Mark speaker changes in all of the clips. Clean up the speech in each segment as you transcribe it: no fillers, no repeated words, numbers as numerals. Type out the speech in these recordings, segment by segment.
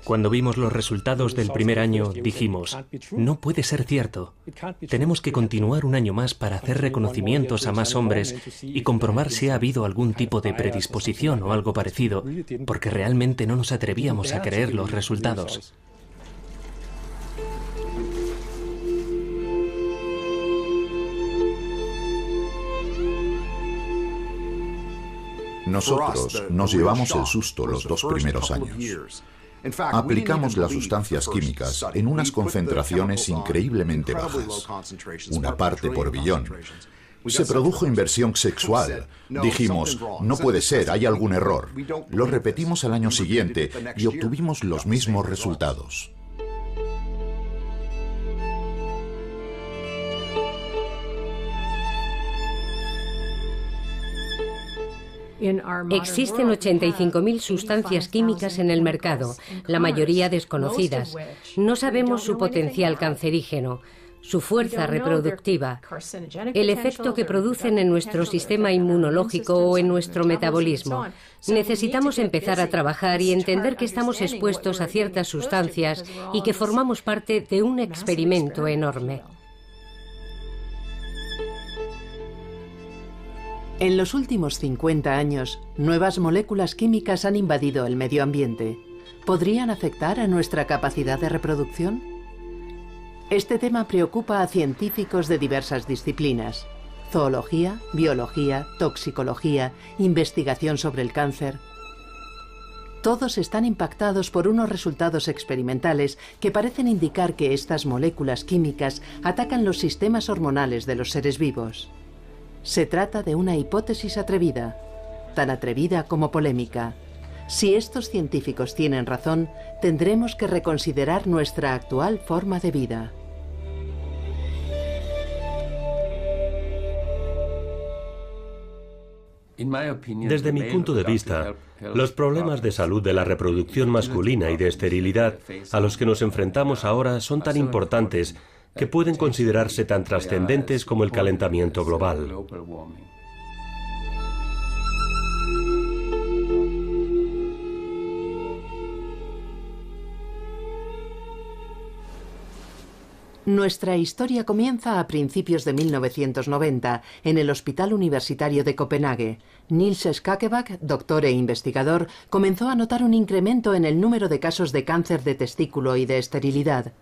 Speaker 1: Cuando vimos los resultados del primer año, dijimos, no puede ser cierto. Tenemos que continuar un año más para hacer reconocimientos a más hombres y comprobar si ha habido algún tipo de predisposición o algo parecido, porque realmente no nos atrevíamos a creer los resultados.
Speaker 2: Nosotros nos llevamos el susto los 2 primeros años. Aplicamos las sustancias químicas en unas concentraciones increíblemente bajas, 1 parte por billón. Se produjo inversión sexual. Dijimos, no puede ser, hay algún error. Lo repetimos al año siguiente y obtuvimos los mismos resultados.
Speaker 3: Existen 85.000 sustancias químicas en el mercado, la mayoría desconocidas. No sabemos su potencial cancerígeno, su fuerza reproductiva, el efecto que producen en nuestro sistema inmunológico o en nuestro metabolismo. Necesitamos empezar a trabajar y entender que estamos expuestos a ciertas sustancias y que formamos parte de un experimento enorme.
Speaker 4: En los últimos 50 años, nuevas moléculas químicas han invadido el medio ambiente. ¿Podrían afectar a nuestra capacidad de reproducción? Este tema preocupa a científicos de diversas disciplinas: zoología, biología, toxicología, investigación sobre el cáncer. Todos están impactados por unos resultados experimentales que parecen indicar que estas moléculas químicas atacan los sistemas hormonales de los seres vivos. Se trata de una hipótesis atrevida, tan atrevida como polémica. Si estos científicos tienen razón, tendremos que reconsiderar nuestra actual forma de vida.
Speaker 5: Desde mi punto de vista, los problemas de salud de la reproducción masculina y de esterilidad a los que nos enfrentamos ahora son tan importantes que pueden considerarse tan trascendentes como el calentamiento global.
Speaker 4: Nuestra historia comienza a principios de 1990 en el Hospital Universitario de Copenhague. Niels Skakebak, doctor e investigador, comenzó a notar un incremento en el número de casos de cáncer de testículo y de esterilidad.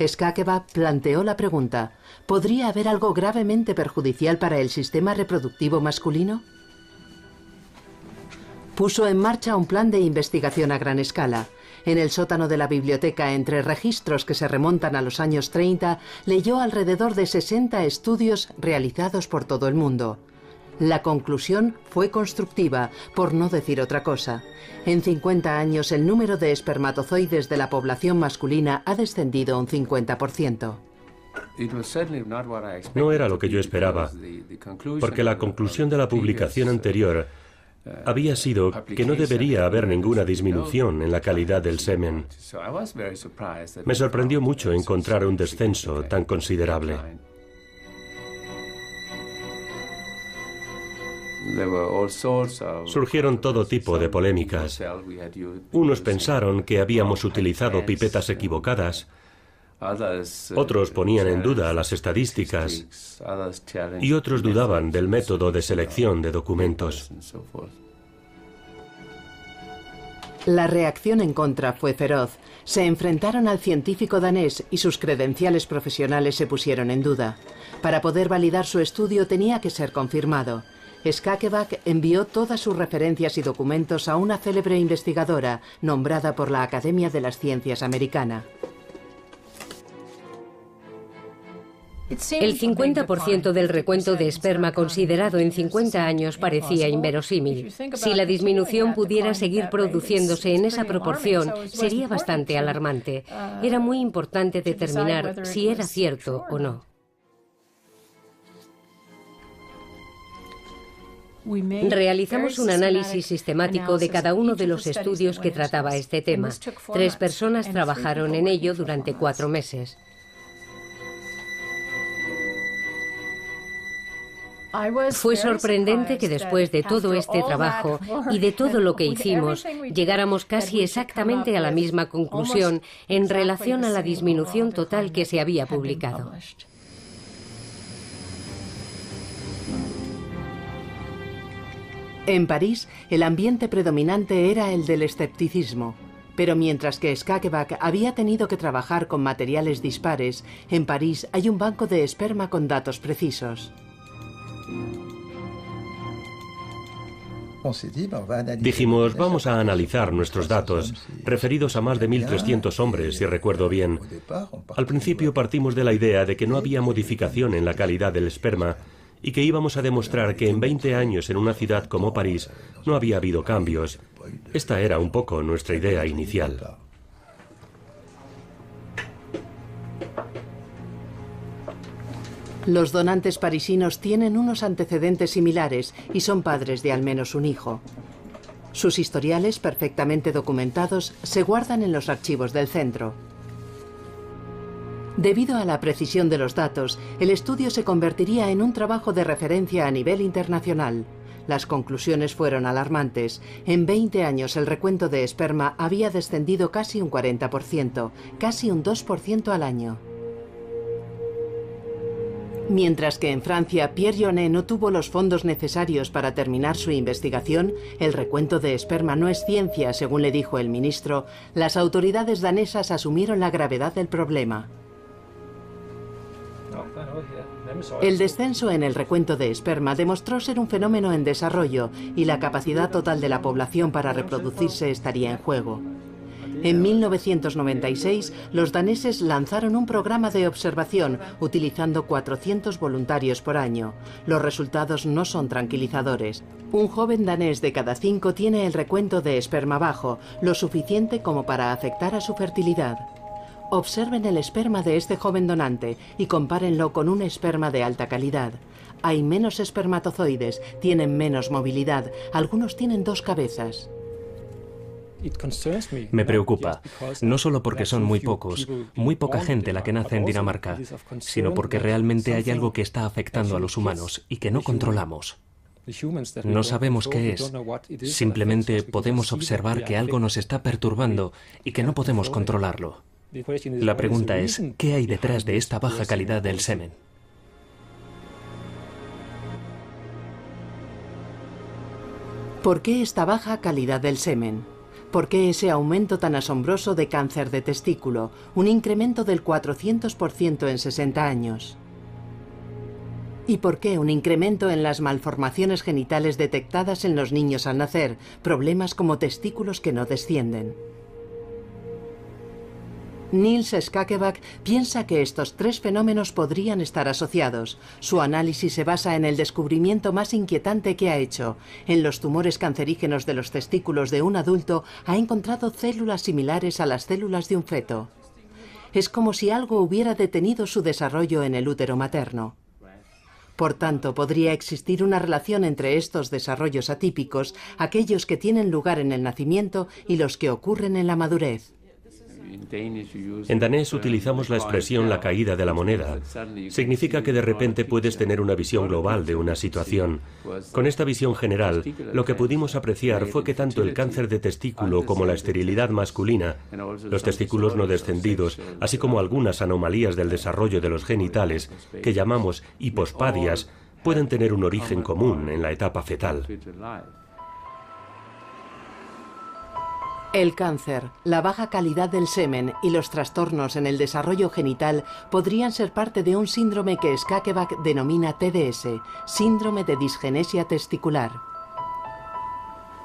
Speaker 4: Skakebak planteó la pregunta: ¿podría haber algo gravemente perjudicial para el sistema reproductivo masculino? Puso en marcha un plan de investigación a gran escala. En el sótano de la biblioteca, entre registros que se remontan a los años 30, leyó alrededor de 60 estudios realizados por todo el mundo. La conclusión fue constructiva, por no decir otra cosa. En 50 años, el número de espermatozoides de la población masculina ha descendido un 50%.
Speaker 5: No era lo que yo esperaba, porque la conclusión de la publicación anterior había sido que no debería haber ninguna disminución en la calidad del semen. Me sorprendió mucho encontrar un descenso tan considerable. Surgieron todo tipo de polémicas. Unos pensaron que habíamos utilizado pipetas equivocadas, otros ponían en duda las estadísticas y otros dudaban del método de selección de documentos.
Speaker 4: La reacción en contra fue feroz. Se enfrentaron al científico danés y sus credenciales profesionales se pusieron en duda. Para poder validar su estudio tenía que ser confirmado. Skakebak envió todas sus referencias y documentos a una célebre investigadora nombrada por la Academia de las Ciencias americana.
Speaker 3: El 50% del recuento de esperma considerado en 50 años parecía inverosímil. Si la disminución pudiera seguir produciéndose en esa proporción, sería bastante alarmante. Era muy importante determinar si era cierto o no. Realizamos un análisis sistemático de cada uno de los estudios que trataba este tema. 3 personas trabajaron en ello durante 4 meses. Fue sorprendente que después de todo este trabajo y de todo lo que hicimos, llegáramos casi exactamente a la misma conclusión en relación a la disminución total que se había publicado.
Speaker 4: En París, el ambiente predominante era el del escepticismo. Pero mientras que Skakeback había tenido que trabajar con materiales dispares, en París hay un banco de esperma con datos precisos.
Speaker 5: Dijimos, vamos a analizar nuestros datos, referidos a más de 1.300 hombres, si recuerdo bien. Al principio partimos de la idea de que no había modificación en la calidad del esperma y que íbamos a demostrar que en 20 años en una ciudad como París no había habido cambios. Esta era un poco nuestra idea inicial.
Speaker 4: Los donantes parisinos tienen unos antecedentes similares y son padres de al menos un hijo. Sus historiales, perfectamente documentados, se guardan en los archivos del centro. Debido a la precisión de los datos, el estudio se convertiría en un trabajo de referencia a nivel internacional. Las conclusiones fueron alarmantes. En 20 años el recuento de esperma había descendido casi un 40%, casi un 2% al año. Mientras que en Francia Pierre Jonnet no tuvo los fondos necesarios para terminar su investigación, el recuento de esperma no es ciencia, según le dijo el ministro, las autoridades danesas asumieron la gravedad del problema. El descenso en el recuento de esperma demostró ser un fenómeno en desarrollo y la capacidad total de la población para reproducirse estaría en juego. En 1996, los daneses lanzaron un programa de observación utilizando 400 voluntarios por año. Los resultados no son tranquilizadores. Un joven danés de cada 5 tiene el recuento de esperma bajo, lo suficiente como para afectar a su fertilidad. Observen el esperma de este joven donante y compárenlo con un esperma de alta calidad. Hay menos espermatozoides, tienen menos movilidad, algunos tienen 2 cabezas.
Speaker 1: Me preocupa, no solo porque son muy pocos, muy poca gente la que nace en Dinamarca, sino porque realmente hay algo que está afectando a los humanos y que no controlamos. No sabemos qué es, simplemente podemos observar que algo nos está perturbando y que no podemos controlarlo. La pregunta es, ¿qué hay detrás de esta baja calidad del semen?
Speaker 4: ¿Por qué esta baja calidad del semen? ¿Por qué ese aumento tan asombroso de cáncer de testículo, un incremento del 400% en 60 años? ¿Y por qué un incremento en las malformaciones genitales detectadas en los niños al nacer, problemas como testículos que no descienden? Niels Skakeback piensa que estos 3 fenómenos podrían estar asociados. Su análisis se basa en el descubrimiento más inquietante que ha hecho. En los tumores cancerígenos de los testículos de un adulto ha encontrado células similares a las células de un feto. Es como si algo hubiera detenido su desarrollo en el útero materno. Por tanto, podría existir una relación entre estos desarrollos atípicos, aquellos que tienen lugar en el nacimiento y los que ocurren en la madurez.
Speaker 5: En danés utilizamos la expresión la caída de la moneda. Significa que de repente puedes tener una visión global de una situación. Con esta visión general, lo que pudimos apreciar fue que tanto el cáncer de testículo como la esterilidad masculina, los testículos no descendidos, así como algunas anomalías del desarrollo de los genitales, que llamamos hipospadias, pueden tener un origen común en la etapa fetal.
Speaker 4: El cáncer, la baja calidad del semen y los trastornos en el desarrollo genital podrían ser parte de un síndrome que Skakeback denomina TDS, síndrome de disgenesia testicular.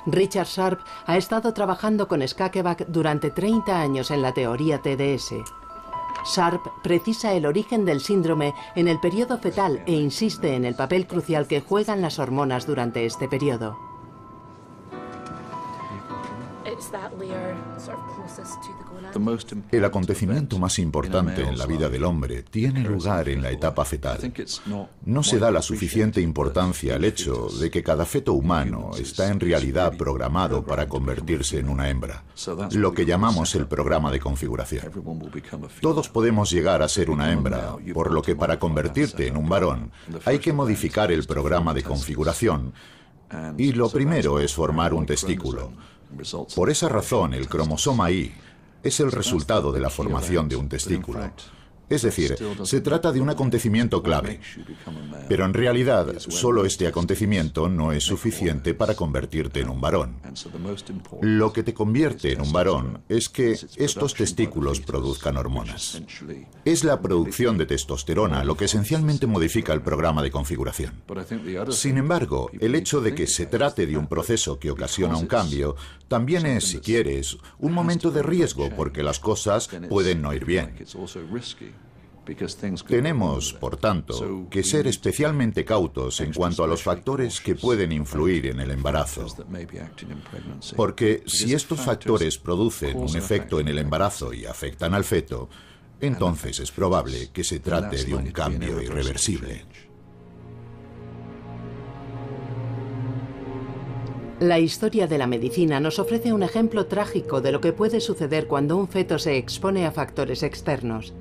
Speaker 4: Richard Sharp ha estado trabajando con Skakeback durante 30 años en la teoría TDS. Sharp precisa el origen del síndrome en el periodo fetal e insiste en el papel crucial que juegan las hormonas durante este periodo.
Speaker 2: El acontecimiento más importante en la vida del hombre tiene lugar en la etapa fetal. No se da la suficiente importancia al hecho de que cada feto humano está en realidad programado para convertirse en una hembra, lo que llamamos el programa de configuración. Todos podemos llegar a ser una hembra, por lo que para convertirte en un varón hay que modificar el programa de configuración, y lo primero es formar un testículo. Por esa razón, el cromosoma Y es el resultado de la formación de un testículo. Es decir, se trata de un acontecimiento clave. Pero en realidad, solo este acontecimiento no es suficiente para convertirte en un varón. Lo que te convierte en un varón es que estos testículos produzcan hormonas. Es la producción de testosterona lo que esencialmente modifica el programa de configuración. Sin embargo, el hecho de que se trate de un proceso que ocasiona un cambio, también es, si quieres, un momento de riesgo porque las cosas pueden no ir bien. Tenemos, por tanto, que ser especialmente cautos en cuanto a los factores que pueden influir en el embarazo. Porque si estos factores producen un efecto en el embarazo y afectan al feto, entonces es probable que se trate de un cambio irreversible.
Speaker 4: La historia de la medicina nos ofrece un ejemplo trágico de lo que puede suceder cuando un feto se expone a factores externos.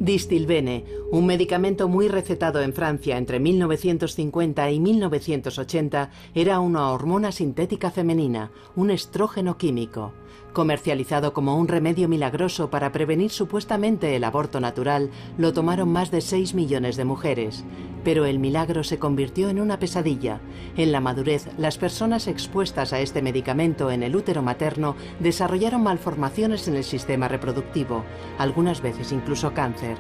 Speaker 4: Distilbene, un medicamento muy recetado en Francia entre 1950 y 1980, era una hormona sintética femenina, un estrógeno químico. Comercializado como un remedio milagroso para prevenir supuestamente el aborto natural, lo tomaron más de 6 millones de mujeres. Pero el milagro se convirtió en una pesadilla. En la madurez, las personas expuestas a este medicamento en el útero materno desarrollaron malformaciones en el sistema reproductivo, algunas veces incluso cáncer.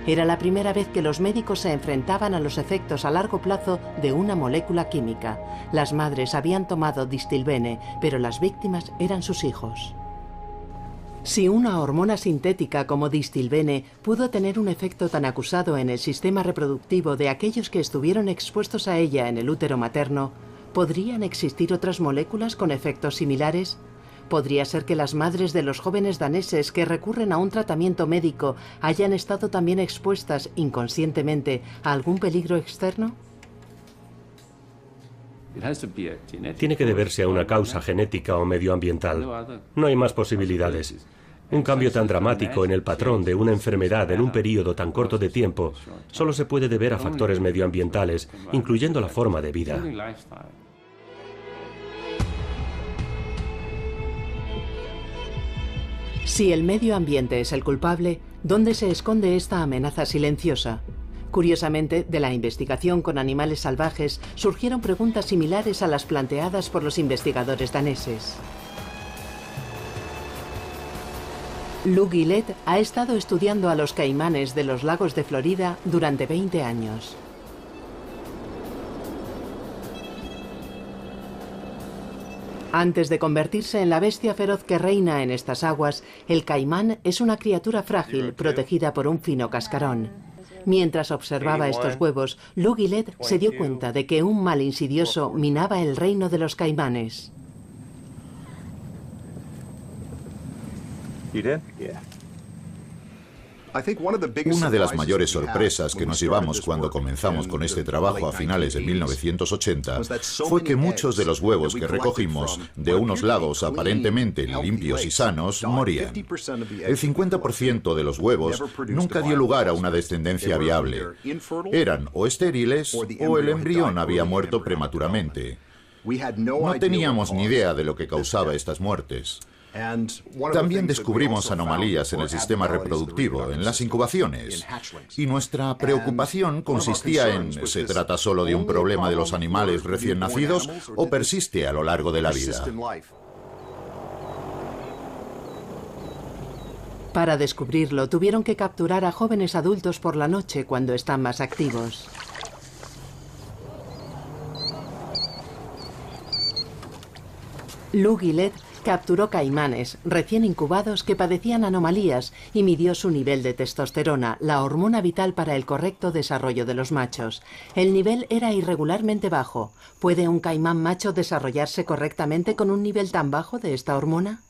Speaker 4: Era la primera vez que los médicos se enfrentaban a los efectos a largo plazo de una molécula química. Las madres habían tomado Distilbene, pero las víctimas eran sus hijos. Si una hormona sintética como Distilbene pudo tener un efecto tan acusado en el sistema reproductivo de aquellos que estuvieron expuestos a ella en el útero materno, ¿podrían existir otras moléculas con efectos similares? ¿Podría ser que las madres de los jóvenes daneses que recurren a un tratamiento médico hayan estado también expuestas inconscientemente a algún peligro externo?
Speaker 5: Tiene que deberse a una causa genética o medioambiental. No hay más posibilidades. Un cambio tan dramático en el patrón de una enfermedad en un período tan corto de tiempo solo se puede deber a factores medioambientales, incluyendo la forma de vida.
Speaker 4: Si el medio ambiente es el culpable, ¿dónde se esconde esta amenaza silenciosa? Curiosamente, de la investigación con animales salvajes surgieron preguntas similares a las planteadas por los investigadores daneses. Lou Guillet ha estado estudiando a los caimanes de los lagos de Florida durante 20 años. Antes de convertirse en la bestia feroz que reina en estas aguas, el caimán es una criatura frágil protegida por un fino cascarón. Mientras observaba estos huevos, Lou Guillet se dio cuenta de que un mal insidioso minaba el reino de los caimanes.
Speaker 2: Una de las mayores sorpresas que nos llevamos cuando comenzamos con este trabajo a finales de 1980 fue que muchos de los huevos que recogimos de unos lagos aparentemente limpios y sanos morían. El 50% de los huevos nunca dio lugar a una descendencia viable. Eran o estériles o el embrión había muerto prematuramente. No teníamos ni idea de lo que causaba estas muertes. También descubrimos anomalías en el sistema reproductivo, en las incubaciones. Y nuestra preocupación consistía en, ¿se trata solo de un problema de los animales recién nacidos o persiste a lo largo de la vida?
Speaker 4: Para descubrirlo, tuvieron que capturar a jóvenes adultos por la noche cuando están más activos. Lou Guillet Capturó caimanes recién incubados que padecían anomalías y midió su nivel de testosterona, la hormona vital para el correcto desarrollo de los machos. El nivel era irregularmente bajo. ¿Puede un caimán macho desarrollarse correctamente con un nivel tan bajo de esta hormona?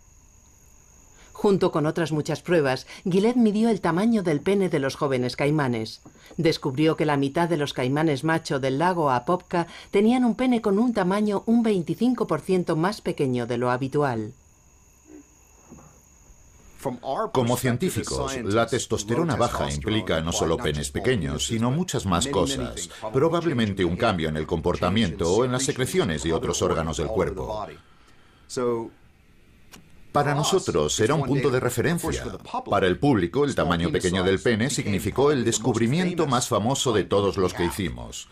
Speaker 4: Junto con otras muchas pruebas, Gillette midió el tamaño del pene de los jóvenes caimanes. Descubrió que la mitad de los caimanes macho del lago Apopka tenían un pene con un tamaño un 25% más pequeño de lo habitual.
Speaker 2: Como científicos, la testosterona baja implica no solo penes pequeños, sino muchas más cosas. Probablemente un cambio en el comportamiento o en las secreciones de otros órganos del cuerpo. Para nosotros era un punto de referencia. Para el público, el tamaño pequeño del pene significó el descubrimiento más famoso de todos los que hicimos.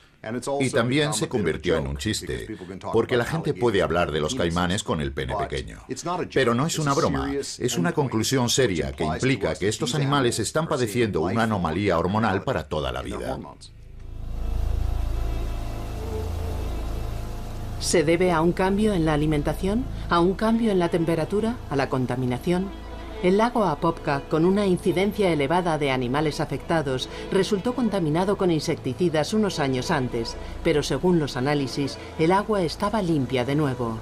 Speaker 2: Y también se convirtió en un chiste, porque la gente puede hablar de los caimanes con el pene pequeño. Pero no es una broma, es una conclusión seria que implica que estos animales están padeciendo una anomalía hormonal para toda la vida.
Speaker 4: ¿Se debe a un cambio en la alimentación? ¿A un cambio en la temperatura? ¿A la contaminación? El lago Apopka, con una incidencia elevada de animales afectados, resultó contaminado con insecticidas unos años antes, pero según los análisis, el agua estaba limpia de nuevo.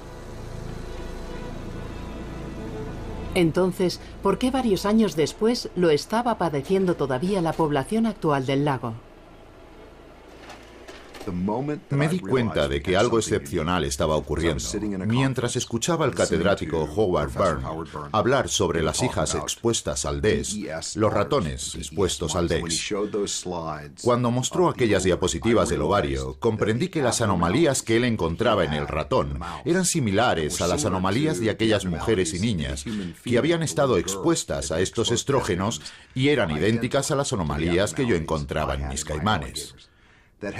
Speaker 4: Entonces, ¿por qué varios años después lo estaba padeciendo todavía la población actual del lago?
Speaker 2: Me di cuenta de que algo excepcional estaba ocurriendo mientras escuchaba al catedrático Howard Byrne hablar sobre las hijas expuestas al DES, los ratones expuestos al DES. Cuando mostró aquellas diapositivas del ovario, comprendí que las anomalías que él encontraba en el ratón eran similares a las anomalías de aquellas mujeres y niñas que habían estado expuestas a estos estrógenos y eran idénticas a las anomalías que yo encontraba en mis caimanes.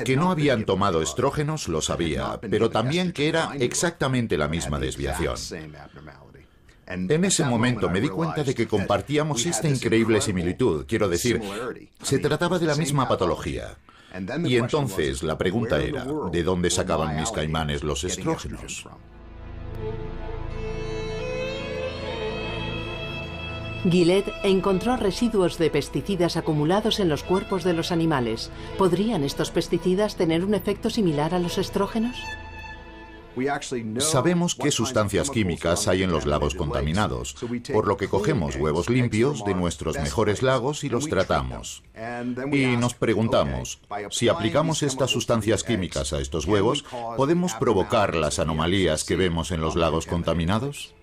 Speaker 2: Que no habían tomado estrógenos lo sabía, pero también que era exactamente la misma desviación. En ese momento me di cuenta de que compartíamos esta increíble similitud, quiero decir, se trataba de la misma patología. Y entonces la pregunta era, ¿de dónde sacaban mis caimanes los estrógenos?
Speaker 4: Gillette encontró residuos de pesticidas acumulados en los cuerpos de los animales. ¿Podrían estos pesticidas tener un efecto similar a los estrógenos?
Speaker 2: Sabemos qué sustancias químicas hay en los lagos contaminados, por lo que cogemos huevos limpios de nuestros mejores lagos y los tratamos. Y nos preguntamos, si aplicamos estas sustancias químicas a estos huevos, ¿podemos provocar las anomalías que vemos en los lagos contaminados?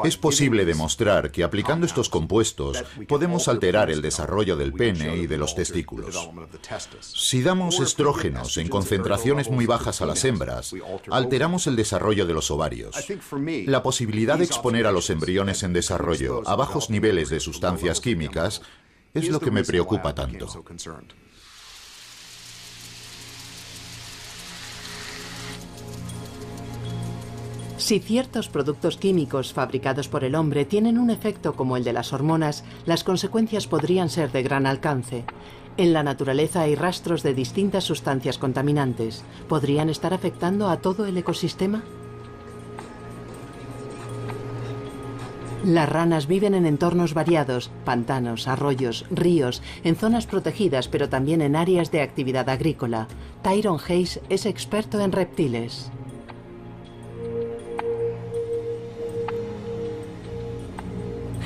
Speaker 2: Es posible demostrar que aplicando estos compuestos podemos alterar el desarrollo del pene y de los testículos. Si damos estrógenos en concentraciones muy bajas a las hembras, alteramos el desarrollo de los ovarios. La posibilidad de exponer a los embriones en desarrollo a bajos niveles de sustancias químicas es lo que me preocupa tanto.
Speaker 4: Si ciertos productos químicos fabricados por el hombre tienen un efecto como el de las hormonas, las consecuencias podrían ser de gran alcance. En la naturaleza hay rastros de distintas sustancias contaminantes. ¿Podrían estar afectando a todo el ecosistema? Las ranas viven en entornos variados, pantanos, arroyos, ríos, en zonas protegidas, pero también en áreas de actividad agrícola. Tyrone Hayes es experto en reptiles.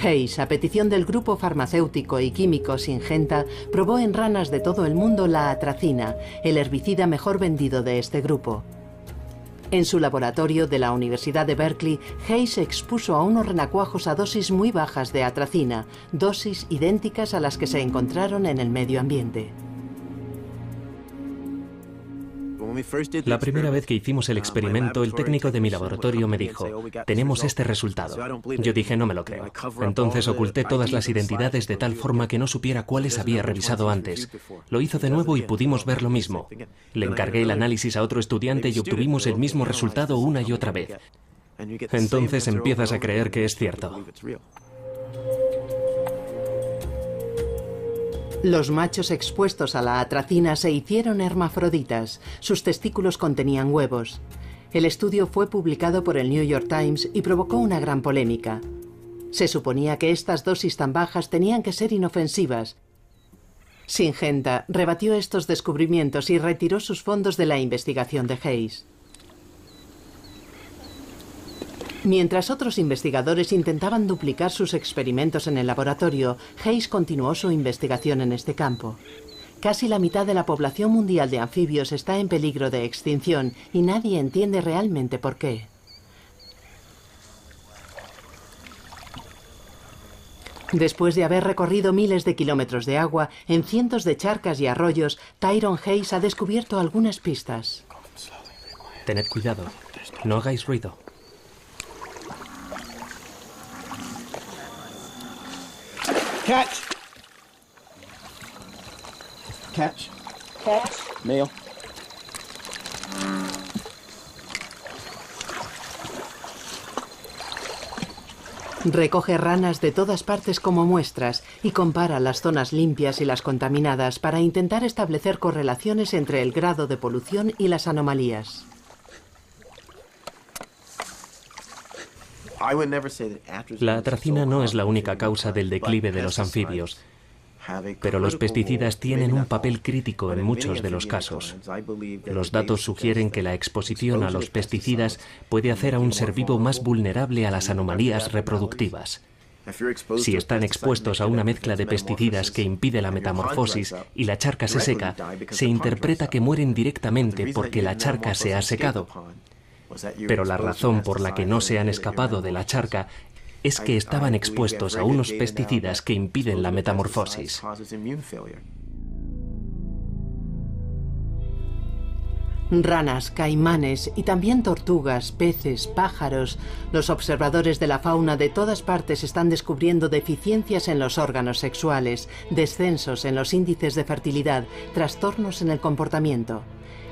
Speaker 4: Hayes, a petición del grupo farmacéutico y químico Syngenta, probó en ranas de todo el mundo la atracina, el herbicida mejor vendido de este grupo. En su laboratorio de la Universidad de Berkeley, Hayes expuso a unos renacuajos a dosis muy bajas de atracina, dosis idénticas a las que se encontraron en el medio ambiente.
Speaker 1: La primera vez que hicimos el experimento, el técnico de mi laboratorio me dijo, tenemos este resultado. Yo dije, no me lo creo. Entonces oculté todas las identidades de tal forma que no supiera cuáles había revisado antes. Lo hizo de nuevo y pudimos ver lo mismo. Le encargué el análisis a otro estudiante y obtuvimos el mismo resultado una y otra vez. Entonces empiezas a creer que es cierto.
Speaker 4: Los machos expuestos a la atracina se hicieron hermafroditas. Sus testículos contenían huevos. El estudio fue publicado por el New York Times y provocó una gran polémica. Se suponía que estas dosis tan bajas tenían que ser inofensivas. Syngenta rebatió estos descubrimientos y retiró sus fondos de la investigación de Hayes. Mientras otros investigadores intentaban duplicar sus experimentos en el laboratorio, Hayes continuó su investigación en este campo. Casi la mitad de la población mundial de anfibios está en peligro de extinción y nadie entiende realmente por qué. Después de haber recorrido miles de kilómetros de agua, en cientos de charcas y arroyos, Tyrone Hayes ha descubierto algunas pistas.
Speaker 1: Tened cuidado, no hagáis ruido.
Speaker 6: Catch. Catch. Catch. Male.
Speaker 4: Recoge ranas de todas partes como muestras y compara las zonas limpias y las contaminadas para intentar establecer correlaciones entre el grado de polución y las anomalías.
Speaker 1: La atracina no es la única causa del declive de los anfibios, pero los pesticidas tienen un papel crítico en muchos de los casos. Los datos sugieren que la exposición a los pesticidas puede hacer a un ser vivo más vulnerable a las anomalías reproductivas. Si están expuestos a una mezcla de pesticidas que impide la metamorfosis y la charca se seca, se interpreta que mueren directamente porque la charca se ha secado. Pero la razón por la que no se han escapado de la charca es que estaban expuestos a unos pesticidas que impiden la metamorfosis.
Speaker 4: Ranas, caimanes y también tortugas, peces, pájaros. Los observadores de la fauna de todas partes están descubriendo deficiencias en los órganos sexuales, descensos en los índices de fertilidad, trastornos en el comportamiento.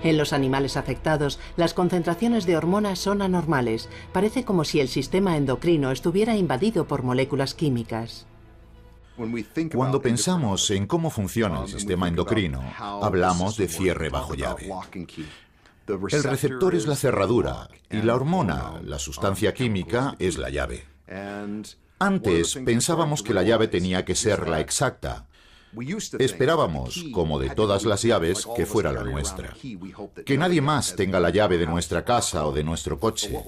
Speaker 4: En los animales afectados, las concentraciones de hormonas son anormales. Parece como si el sistema endocrino estuviera invadido por moléculas químicas.
Speaker 2: Cuando pensamos en cómo funciona el sistema endocrino, hablamos de cierre bajo llave. El receptor es la cerradura y la hormona, la sustancia química, es la llave. Antes pensábamos que la llave tenía que ser la exacta. Esperábamos, como de todas las llaves, que fuera la nuestra. Que nadie más tenga la llave de nuestra casa o de nuestro coche.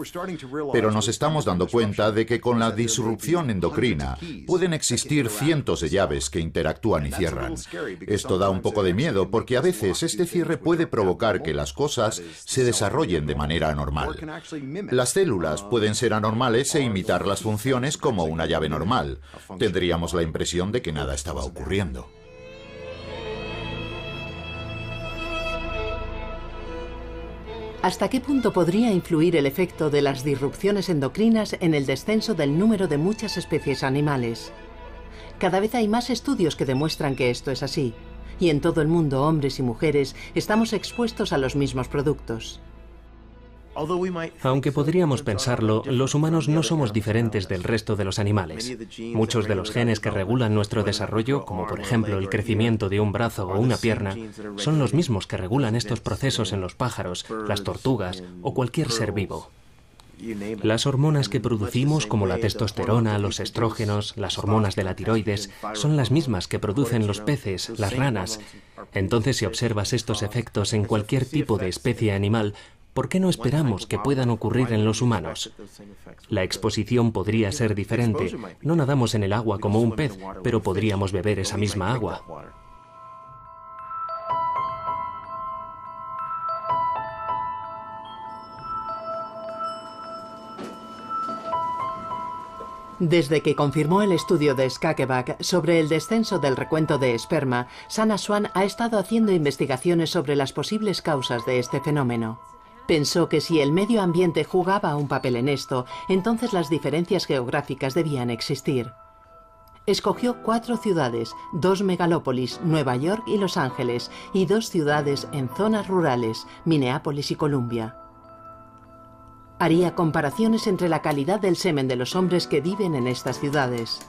Speaker 2: Pero nos estamos dando cuenta de que con la disrupción endocrina pueden existir cientos de llaves que interactúan y cierran. Esto da un poco de miedo porque a veces este cierre puede provocar que las cosas se desarrollen de manera anormal. Las células pueden ser anormales e imitar las funciones como una llave normal. Tendríamos la impresión de que nada estaba ocurriendo.
Speaker 4: ¿Hasta qué punto podría influir el efecto de las disrupciones endocrinas en el descenso del número de muchas especies animales? Cada vez hay más estudios que demuestran que esto es así, y en todo el mundo, hombres y mujeres, estamos expuestos a los mismos productos.
Speaker 1: Aunque podríamos pensarlo, los humanos no somos diferentes del resto de los animales. Muchos de los genes que regulan nuestro desarrollo, como por ejemplo el crecimiento de un brazo o una pierna, son los mismos que regulan estos procesos en los pájaros, las tortugas o cualquier ser vivo. Las hormonas que producimos, como la testosterona, los estrógenos, las hormonas de la tiroides, son las mismas que producen los peces, las ranas. Entonces, si observas estos efectos en cualquier tipo de especie animal, ¿por qué no esperamos que puedan ocurrir en los humanos? La exposición podría ser diferente. No nadamos en el agua como un pez, pero podríamos beber esa misma agua.
Speaker 4: Desde que confirmó el estudio de Skageback sobre el descenso del recuento de esperma, Sana Swan ha estado haciendo investigaciones sobre las posibles causas de este fenómeno. Pensó que si el medio ambiente jugaba un papel en esto, entonces las diferencias geográficas debían existir. Escogió 4 ciudades, 2 megalópolis, Nueva York y Los Ángeles, y 2 ciudades en zonas rurales, Minneapolis y Columbia. Haría comparaciones entre la calidad del semen de los hombres que viven en estas ciudades.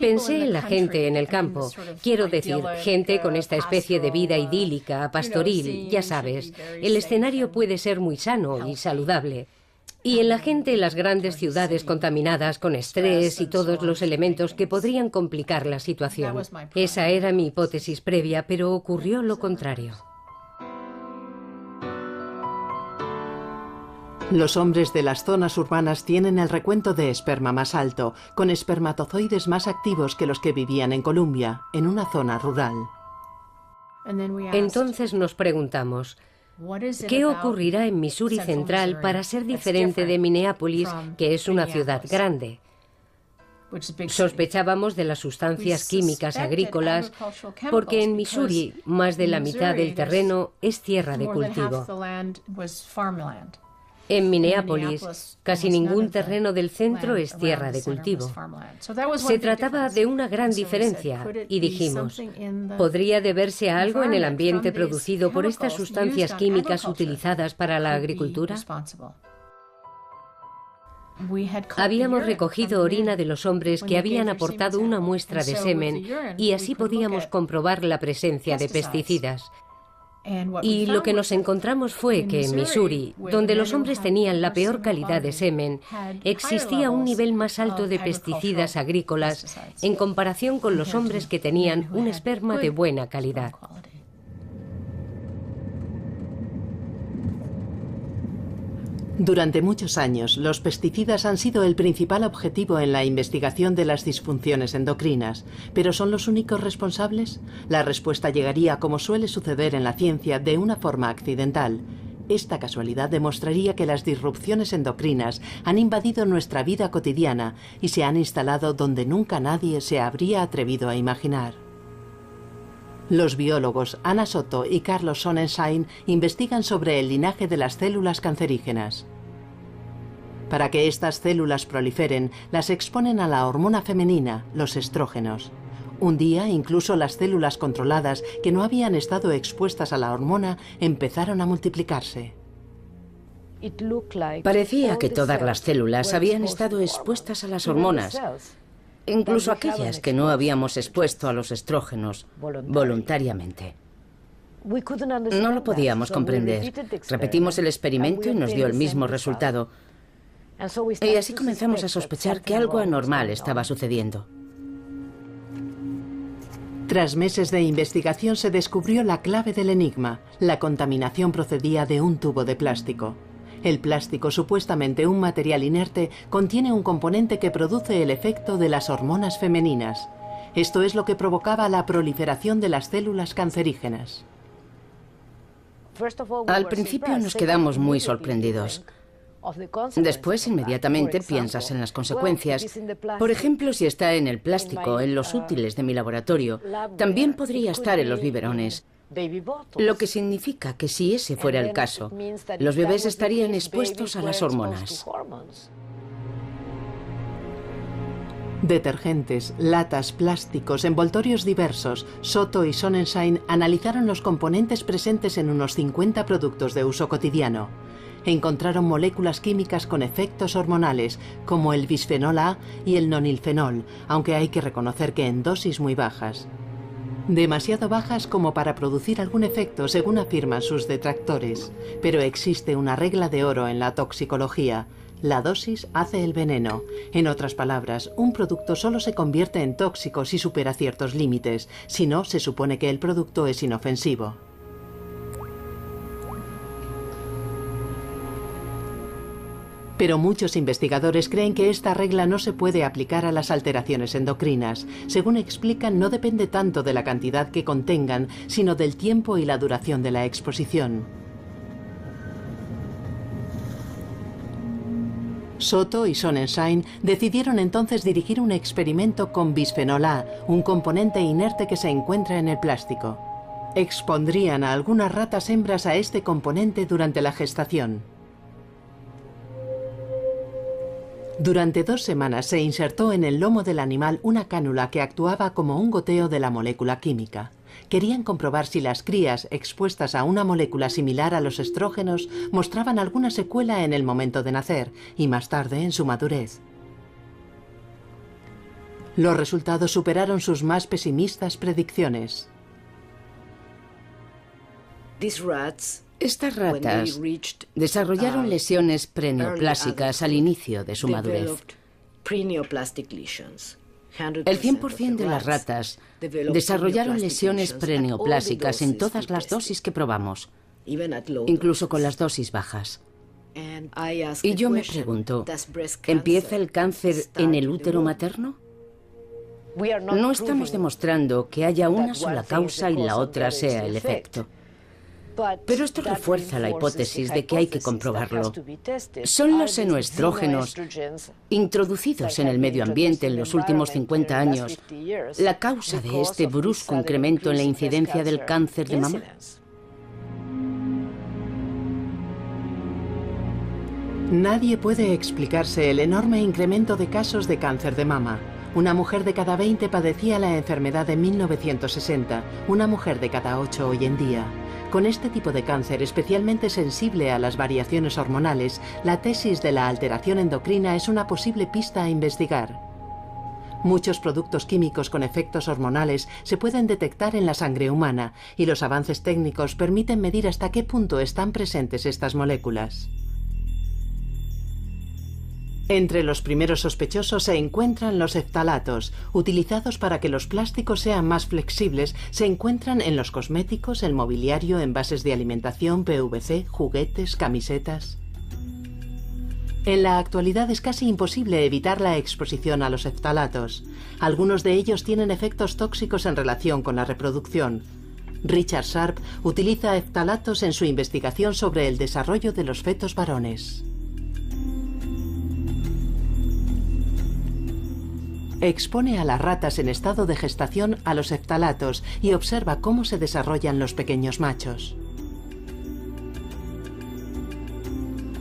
Speaker 3: Pensé en la gente en el campo. Quiero decir, gente con esta especie de vida idílica, pastoril, ya sabes. El escenario puede ser muy sano y saludable. Y en la gente en las grandes ciudades contaminadas con estrés y todos los elementos que podrían complicar la situación. Esa era mi hipótesis previa, pero ocurrió lo contrario.
Speaker 4: Los hombres de las zonas urbanas tienen el recuento de esperma más alto, con espermatozoides más activos que los que vivían en Columbia, en una zona rural.
Speaker 3: Entonces nos preguntamos, ¿qué ocurrirá en Missouri Central para ser diferente de Minneapolis, que es una ciudad grande? Sospechábamos de las sustancias químicas agrícolas porque en Missouri más de la mitad del terreno es tierra de cultivo. En Minneapolis, casi ningún terreno del centro es tierra de cultivo. Se trataba de una gran diferencia y dijimos, ¿podría deberse a algo en el ambiente producido por estas sustancias químicas utilizadas para la agricultura? Habíamos recogido orina de los hombres que habían aportado una muestra de semen y así podíamos comprobar la presencia de pesticidas. Y lo que nos encontramos fue que en Missouri, donde los hombres tenían la peor calidad de semen, existía un nivel más alto de pesticidas agrícolas en comparación con los hombres que tenían un esperma de buena calidad.
Speaker 4: Durante muchos años, los pesticidas han sido el principal objetivo en la investigación de las disfunciones endocrinas. ¿Pero son los únicos responsables? La respuesta llegaría, como suele suceder en la ciencia, de una forma accidental. Esta casualidad demostraría que las disrupciones endocrinas han invadido nuestra vida cotidiana y se han instalado donde nunca nadie se habría atrevido a imaginar. Los biólogos Anna Soto y Carlos Sonnenschein investigan sobre el linaje de las células cancerígenas. Para que estas células proliferen, las exponen a la hormona femenina, los estrógenos. Un día, incluso las células controladas, que no habían estado expuestas a la hormona, empezaron a multiplicarse.
Speaker 7: Parecía que todas las células habían estado expuestas a las hormonas, incluso aquellas que no habíamos expuesto a los estrógenos voluntariamente. No lo podíamos comprender. Repetimos el experimento y nos dio el mismo resultado. Y así comenzamos a sospechar que algo anormal estaba sucediendo.
Speaker 4: Tras meses de investigación se descubrió la clave del enigma. La contaminación procedía de un tubo de plástico. El plástico, supuestamente un material inerte, contiene un componente que produce el efecto de las hormonas femeninas. Esto es lo que provocaba la proliferación de las células cancerígenas.
Speaker 7: Al principio nos quedamos muy sorprendidos. Después, inmediatamente, piensas en las consecuencias. Por ejemplo, si está en el plástico, en los útiles de mi laboratorio, también podría estar en los biberones. Lo que significa que si ese fuera el caso, los bebés estarían expuestos a las hormonas.
Speaker 4: Detergentes, latas, plásticos, envoltorios diversos. Soto y Sonnenschein analizaron los componentes presentes en unos 50 productos de uso cotidiano. Encontraron moléculas químicas con efectos hormonales, como el bisfenol A y el nonilfenol, aunque hay que reconocer que en dosis muy bajas. Demasiado bajas como para producir algún efecto, según afirman sus detractores. Pero existe una regla de oro en la toxicología. La dosis hace el veneno. En otras palabras, un producto solo se convierte en tóxico si supera ciertos límites. Si no, se supone que el producto es inofensivo. Pero muchos investigadores creen que esta regla no se puede aplicar a las alteraciones endocrinas. Según explican, no depende tanto de la cantidad que contengan, sino del tiempo y la duración de la exposición. Soto y Sonnenschein decidieron entonces dirigir un experimento con bisfenol A, un componente inerte que se encuentra en el plástico. Expondrían a algunas ratas hembras a este componente durante la gestación. Durante 2 semanas se insertó en el lomo del animal una cánula que actuaba como un goteo de la molécula química. Querían comprobar si las crías expuestas a una molécula similar a los estrógenos mostraban alguna secuela en el momento de nacer y más tarde en su madurez. Los resultados superaron sus más pesimistas predicciones.
Speaker 7: Estas ratas desarrollaron lesiones preneoplásicas al inicio de su madurez. El 100% de las ratas desarrollaron lesiones preneoplásicas en todas las dosis que probamos, incluso con las dosis bajas. Y yo me pregunto, ¿empieza el cáncer en el útero materno? No estamos demostrando que haya una sola causa y la otra sea el efecto. Pero esto refuerza la hipótesis de que hay que comprobarlo. ¿Son los xenoestrógenos introducidos en el medio ambiente en los últimos 50 años la causa de este brusco incremento en la incidencia del cáncer de mama?
Speaker 4: Nadie puede explicarse el enorme incremento de casos de cáncer de mama. Una mujer de cada 20 padecía la enfermedad en 1960, una mujer de cada 8 hoy en día. Con este tipo de cáncer especialmente sensible a las variaciones hormonales, la tesis de la alteración endocrina es una posible pista a investigar. Muchos productos químicos con efectos hormonales se pueden detectar en la sangre humana y los avances técnicos permiten medir hasta qué punto están presentes estas moléculas. Entre los primeros sospechosos se encuentran los phtalatos, utilizados para que los plásticos sean más flexibles. Se encuentran en los cosméticos, el mobiliario, envases de alimentación, PVC, juguetes, camisetas. En la actualidad es casi imposible evitar la exposición a los phtalatos. Algunos de ellos tienen efectos tóxicos en relación con la reproducción. Richard Sharp utiliza phtalatos en su investigación sobre el desarrollo de los fetos varones. Expone a las ratas en estado de gestación a los phtalatos y observa cómo se desarrollan los pequeños machos.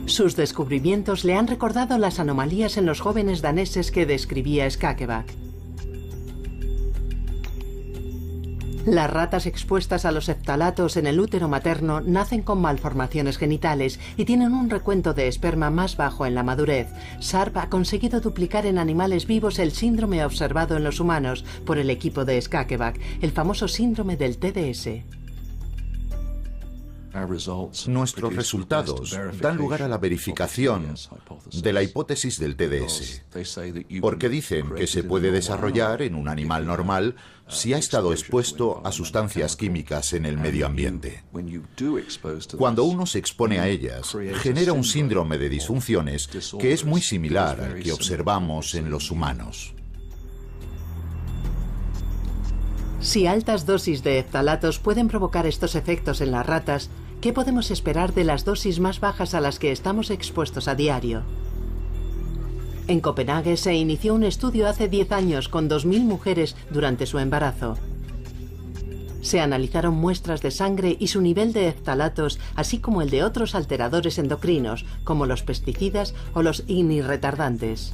Speaker 4: Sus descubrimientos le han recordado las anomalías en los jóvenes daneses que describía Skakeback. Las ratas expuestas a los phtalatos en el útero materno nacen con malformaciones genitales y tienen un recuento de esperma más bajo en la madurez. Sharp ha conseguido duplicar en animales vivos el síndrome observado en los humanos por el equipo de Skakeback, el famoso síndrome del TDS.
Speaker 2: Nuestros resultados dan lugar a la verificación de la hipótesis del TDS, porque dicen que se puede desarrollar en un animal normal si ha estado expuesto a sustancias químicas en el medio ambiente. Cuando uno se expone a ellas, genera un síndrome de disfunciones que es muy similar al que observamos en los humanos.
Speaker 4: Si altas dosis de phtalatos pueden provocar estos efectos en las ratas, ¿qué podemos esperar de las dosis más bajas a las que estamos expuestos a diario? En Copenhague se inició un estudio hace 10 años con 2.000 mujeres durante su embarazo. Se analizaron muestras de sangre y su nivel de phtalatos, así como el de otros alteradores endocrinos, como los pesticidas o los igniretardantes.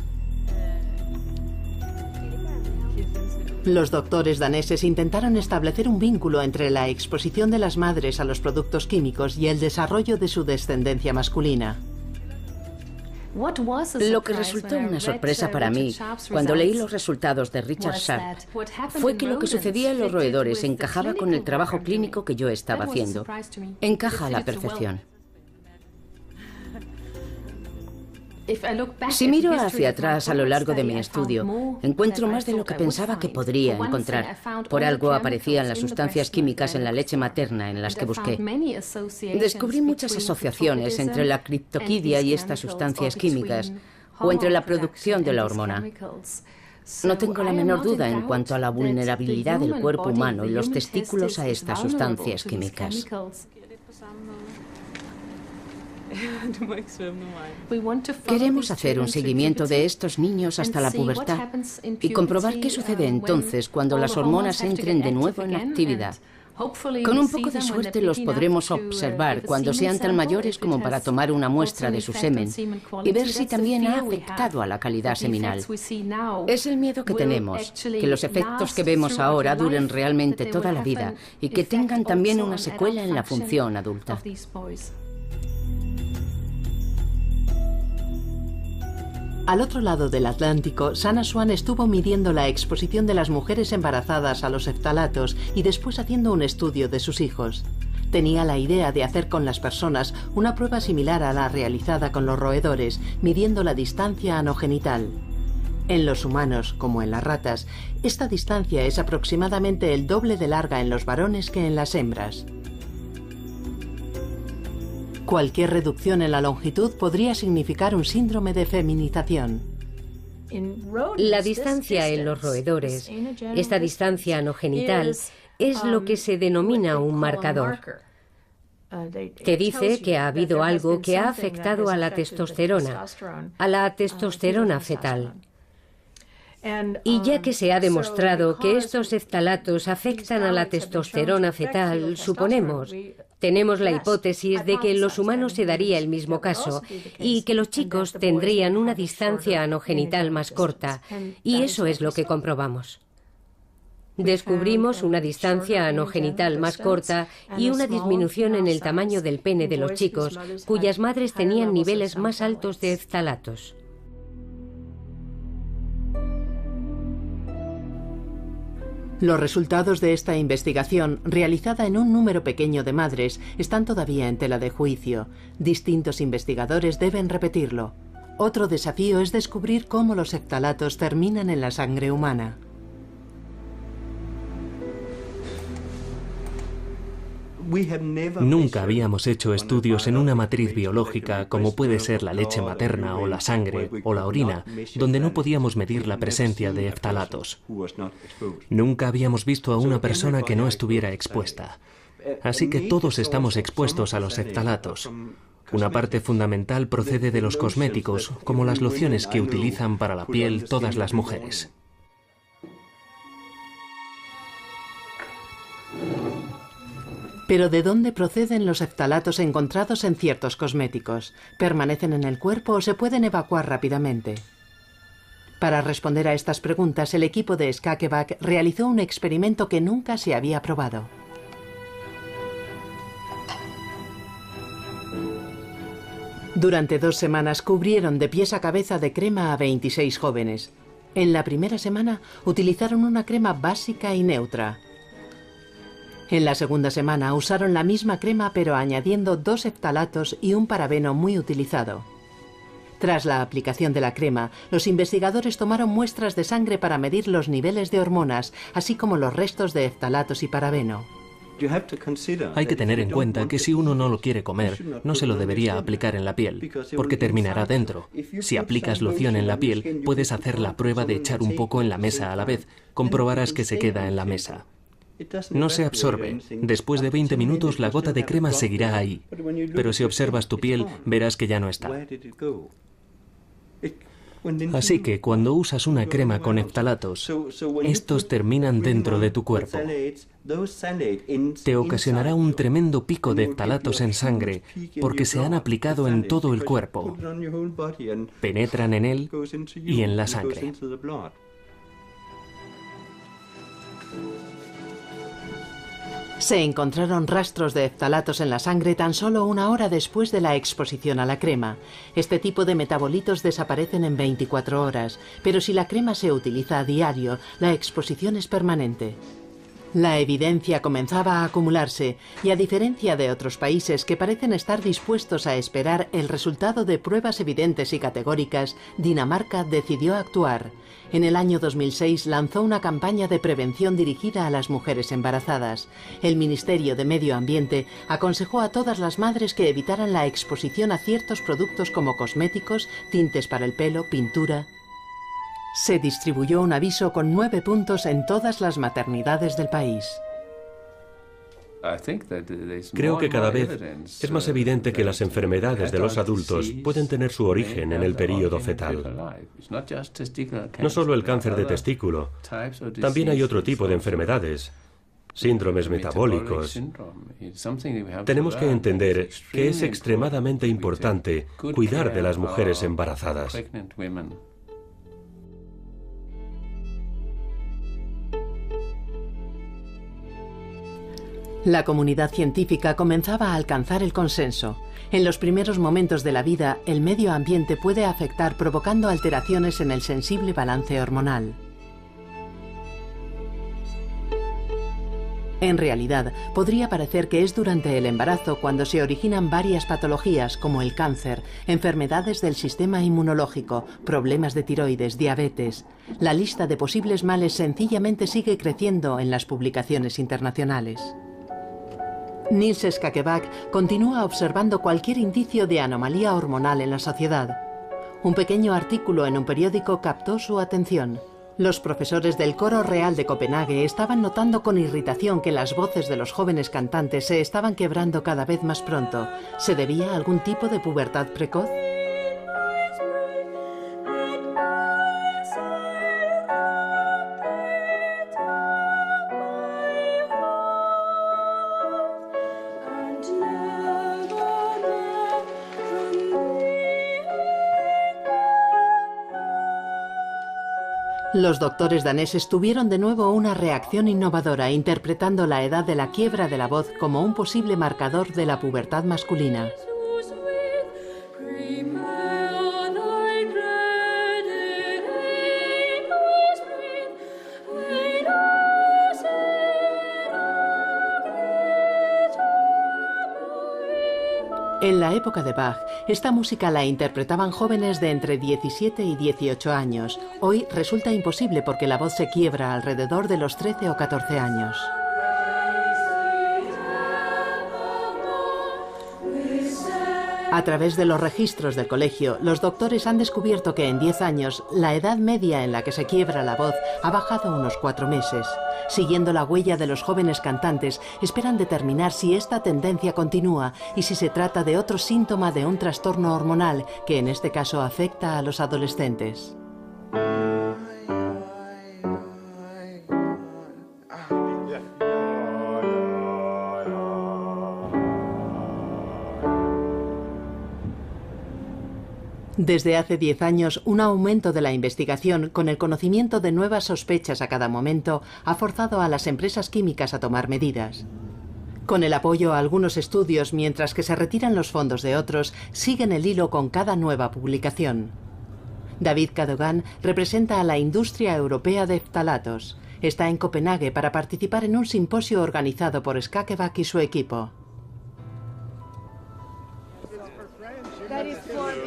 Speaker 4: Los doctores daneses intentaron establecer un vínculo entre la exposición de las madres a los productos químicos y el desarrollo de su descendencia masculina.
Speaker 7: Lo que resultó una sorpresa para mí cuando leí los resultados de Richard Sharp fue que lo que sucedía en los roedores encajaba con el trabajo clínico que yo estaba haciendo. Encaja a la perfección. Si miro hacia atrás a lo largo de mi estudio, encuentro más de lo que pensaba que podría encontrar. Por algo aparecían las sustancias químicas en la leche materna en las que busqué. Descubrí muchas asociaciones entre la criptoquidia y estas sustancias químicas, o entre la producción de la hormona. No tengo la menor duda en cuanto a la vulnerabilidad del cuerpo humano y los testículos a estas sustancias químicas. Queremos hacer un seguimiento de estos niños hasta la pubertad y comprobar qué sucede entonces cuando las hormonas entren de nuevo en actividad. Con un poco de suerte los podremos observar cuando sean tan mayores como para tomar una muestra de su semen y ver si también ha afectado a la calidad seminal. Es el miedo que tenemos, que los efectos que vemos ahora duren realmente toda la vida y que tengan también una secuela en la función adulta.
Speaker 4: Al otro lado del Atlántico, Sana Swan estuvo midiendo la exposición de las mujeres embarazadas a los phtalatos y después haciendo un estudio de sus hijos. Tenía la idea de hacer con las personas una prueba similar a la realizada con los roedores, midiendo la distancia anogenital. En los humanos, como en las ratas, esta distancia es aproximadamente el doble de larga en los varones que en las hembras. Cualquier reducción en la longitud podría significar un síndrome de feminización.
Speaker 3: La distancia en los roedores, esta distancia anogenital, es lo que se denomina un marcador. Te dice que ha habido algo que ha afectado a la testosterona fetal. Y ya que se ha demostrado que estos phtalatos afectan a la testosterona fetal, suponemos, tenemos la hipótesis de que en los humanos se daría el mismo caso y que los chicos tendrían una distancia anogenital más corta, y eso es lo que comprobamos. Descubrimos una distancia anogenital más corta y una disminución en el tamaño del pene de los chicos, cuyas madres tenían niveles más altos de phtalatos.
Speaker 4: Los resultados de esta investigación, realizada en un número pequeño de madres, están todavía en tela de juicio. Distintos investigadores deben repetirlo. Otro desafío es descubrir cómo los phtalatos terminan en la sangre humana.
Speaker 1: Nunca habíamos hecho estudios en una matriz biológica como puede ser la leche materna o la sangre o la orina, donde no podíamos medir la presencia de phtalatos. Nunca habíamos visto a una persona que no estuviera expuesta. Así que todos estamos expuestos a los phtalatos. Una parte fundamental procede de los cosméticos, como las lociones que utilizan para la piel todas las mujeres.
Speaker 4: Pero ¿de dónde proceden los phtalatos encontrados en ciertos cosméticos? ¿Permanecen en el cuerpo o se pueden evacuar rápidamente? Para responder a estas preguntas, el equipo de Skakeback realizó un experimento que nunca se había probado. Durante 2 semanas cubrieron de pies a cabeza de crema a 26 jóvenes. En la primera semana utilizaron una crema básica y neutra. En la segunda semana usaron la misma crema pero añadiendo 2 phtalatos y un parabeno muy utilizado. Tras la aplicación de la crema, los investigadores tomaron muestras de sangre para medir los niveles de hormonas, así como los restos de phtalatos y parabeno.
Speaker 1: Hay que tener en cuenta que si uno no lo quiere comer, no se lo debería aplicar en la piel, porque terminará dentro. Si aplicas loción en la piel, puedes hacer la prueba de echar un poco en la mesa a la vez. Comprobarás que se queda en la mesa. No se absorbe. Después de 20 minutos la gota de crema seguirá ahí. Pero si observas tu piel, verás que ya no está. Así que cuando usas una crema con phtalatos, estos terminan dentro de tu cuerpo. Te ocasionará un tremendo pico de phtalatos en sangre porque se han aplicado en todo el cuerpo. Penetran en él y en la sangre.
Speaker 4: Se encontraron rastros de phtalatos en la sangre tan solo 1 hora después de la exposición a la crema. Este tipo de metabolitos desaparecen en 24 horas, pero si la crema se utiliza a diario, la exposición es permanente. La evidencia comenzaba a acumularse y, a diferencia de otros países que parecen estar dispuestos a esperar el resultado de pruebas evidentes y categóricas, Dinamarca decidió actuar. En el año 2006 lanzó una campaña de prevención dirigida a las mujeres embarazadas. El Ministerio de Medio Ambiente aconsejó a todas las madres que evitaran la exposición a ciertos productos como cosméticos, tintes para el pelo, pintura. Se distribuyó un aviso con 9 puntos en todas las maternidades del país.
Speaker 5: Creo que cada vez es más evidente que las enfermedades de los adultos pueden tener su origen en el período fetal. No solo el cáncer de testículo, también hay otro tipo de enfermedades, síndromes metabólicos. Tenemos que entender que es extremadamente importante cuidar de las mujeres embarazadas.
Speaker 4: La comunidad científica comenzaba a alcanzar el consenso. En los primeros momentos de la vida, el medio ambiente puede afectar provocando alteraciones en el sensible balance hormonal. En realidad, podría parecer que es durante el embarazo cuando se originan varias patologías como el cáncer, enfermedades del sistema inmunológico, problemas de tiroides, diabetes. La lista de posibles males sencillamente sigue creciendo en las publicaciones internacionales. Nils Skakebak continúa observando cualquier indicio de anomalía hormonal en la sociedad. Un pequeño artículo en un periódico captó su atención. Los profesores del Coro Real de Copenhague estaban notando con irritación que las voces de los jóvenes cantantes se estaban quebrando cada vez más pronto. ¿Se debía a algún tipo de pubertad precoz? Los doctores daneses tuvieron de nuevo una reacción innovadora, interpretando la edad de la quiebra de la voz como un posible marcador de la pubertad masculina. En la época de Bach, esta música la interpretaban jóvenes de entre 17 y 18 años. Hoy resulta imposible porque la voz se quiebra alrededor de los 13 o 14 años. A través de los registros del colegio, los doctores han descubierto que en 10 años la edad media en la que se quiebra la voz ha bajado unos 4 meses. Siguiendo la huella de los jóvenes cantantes, esperan determinar si esta tendencia continúa y si se trata de otro síntoma de un trastorno hormonal que en este caso afecta a los adolescentes. Desde hace 10 años, un aumento de la investigación con el conocimiento de nuevas sospechas a cada momento ha forzado a las empresas químicas a tomar medidas. Con el apoyo a algunos estudios, mientras que se retiran los fondos de otros, siguen el hilo con cada nueva publicación. David Cadogan representa a la industria europea de ftalatos. Está en Copenhague para participar en un simposio organizado por Skakebak y su equipo.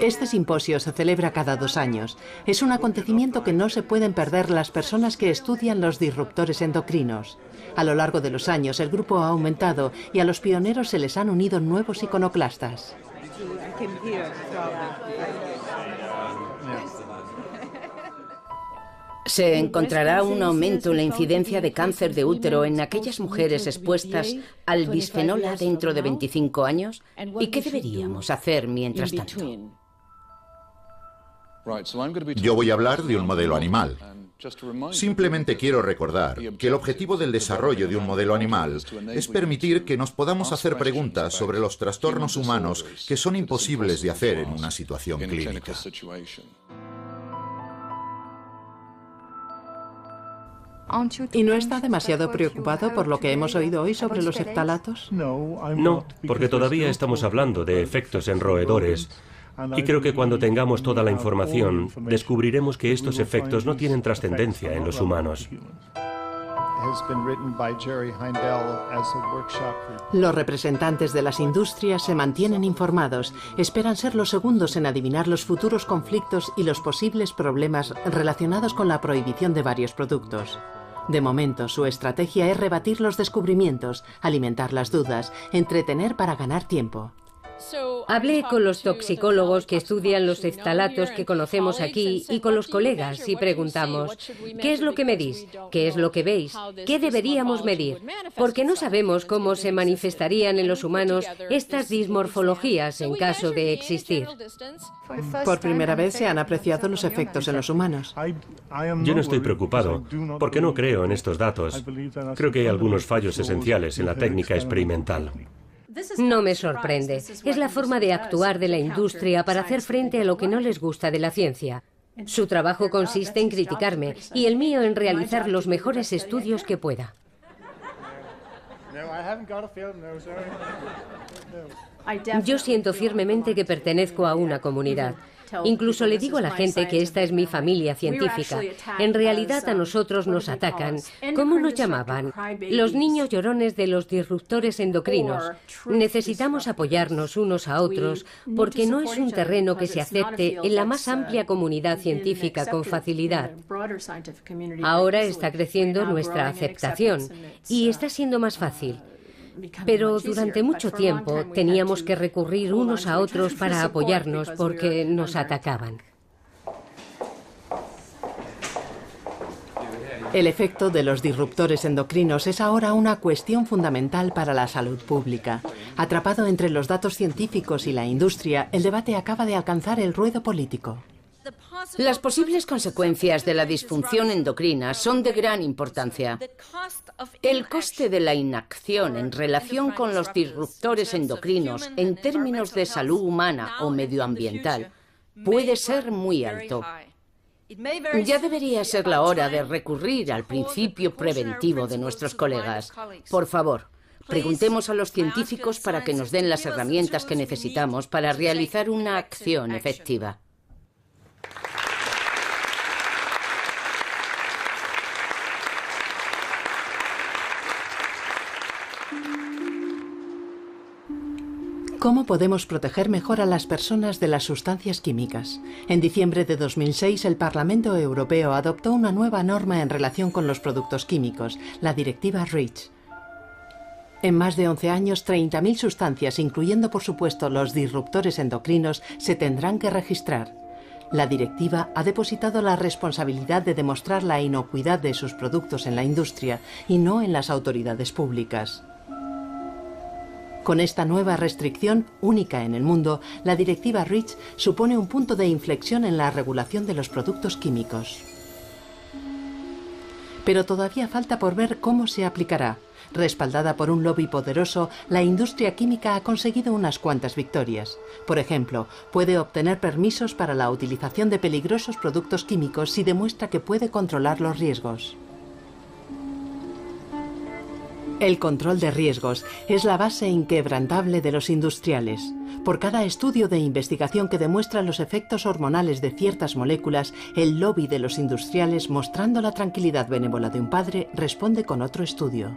Speaker 4: Este simposio se celebra cada 2 años. Es un acontecimiento que no se pueden perder las personas que estudian los disruptores endocrinos. A lo largo de los años, el grupo ha aumentado y a los pioneros se les han unido nuevos iconoclastas.
Speaker 7: ¿Se encontrará un aumento en la incidencia de cáncer de útero en aquellas mujeres expuestas al bisfenol A dentro de 25 años? ¿Y qué deberíamos hacer mientras tanto?
Speaker 2: Yo voy a hablar de un modelo animal. Simplemente quiero recordar que el objetivo del desarrollo de un modelo animal es permitir que nos podamos hacer preguntas sobre los trastornos humanos que son imposibles de hacer en una situación clínica.
Speaker 4: ¿Y no está demasiado preocupado por lo que hemos oído hoy sobre los ftalatos?
Speaker 5: No, porque todavía estamos hablando de efectos en roedores. Y creo que cuando tengamos toda la información, descubriremos que estos efectos no tienen trascendencia en los humanos.
Speaker 4: Los representantes de las industrias se mantienen informados, esperan ser los segundos en adivinar los futuros conflictos y los posibles problemas relacionados con la prohibición de varios productos. De momento, su estrategia es rebatir los descubrimientos, alimentar las dudas, entretener para ganar tiempo.
Speaker 3: Hablé con los toxicólogos que estudian los phtalatos que conocemos aquí y con los colegas y preguntamos, ¿qué es lo que medís? ¿Qué es lo que veis? ¿Qué deberíamos medir? Porque no sabemos cómo se manifestarían en los humanos estas dismorfologías en caso de existir.
Speaker 4: Por primera vez se han apreciado los efectos en los humanos.
Speaker 5: Yo no estoy preocupado, porque no creo en estos datos. Creo que hay algunos fallos esenciales en la técnica experimental.
Speaker 3: No me sorprende. Es la forma de actuar de la industria para hacer frente a lo que no les gusta de la ciencia. Su trabajo consiste en criticarme y el mío en realizar los mejores estudios que pueda. Yo siento firmemente que pertenezco a una comunidad. Incluso le digo a la gente que esta es mi familia científica. En realidad a nosotros nos atacan. ¿Cómo nos llamaban? Los niños llorones de los disruptores endocrinos. Necesitamos apoyarnos unos a otros porque no es un terreno que se acepte en la más amplia comunidad científica con facilidad. Ahora está creciendo nuestra aceptación y está siendo más fácil. Pero durante mucho tiempo teníamos que recurrir unos a otros para apoyarnos porque nos atacaban.
Speaker 4: El efecto de los disruptores endocrinos es ahora una cuestión fundamental para la salud pública. Atrapado entre los datos científicos y la industria, el debate acaba de alcanzar el ruedo político.
Speaker 7: Las posibles consecuencias de la disfunción endocrina son de gran importancia. El coste de la inacción en relación con los disruptores endocrinos en términos de salud humana o medioambiental puede ser muy alto. Ya debería ser la hora de recurrir al principio preventivo de nuestros colegas. Por favor, preguntemos a los científicos para que nos den las herramientas que necesitamos para realizar una acción efectiva.
Speaker 4: ¿Cómo podemos proteger mejor a las personas de las sustancias químicas? En diciembre de 2006, el Parlamento Europeo adoptó una nueva norma en relación con los productos químicos, la Directiva REACH. En más de 11 años, 30.000 sustancias, incluyendo por supuesto los disruptores endocrinos, se tendrán que registrar. La directiva ha depositado la responsabilidad de demostrar la inocuidad de sus productos en la industria y no en las autoridades públicas. Con esta nueva restricción, única en el mundo, la directiva REACH supone un punto de inflexión en la regulación de los productos químicos. Pero todavía falta por ver cómo se aplicará. Respaldada por un lobby poderoso, la industria química ha conseguido unas cuantas victorias. Por ejemplo, puede obtener permisos para la utilización de peligrosos productos químicos si demuestra que puede controlar los riesgos. El control de riesgos es la base inquebrantable de los industriales. Por cada estudio de investigación que demuestra los efectos hormonales de ciertas moléculas, el lobby de los industriales, mostrando la tranquilidad benévola de un padre, responde con otro estudio.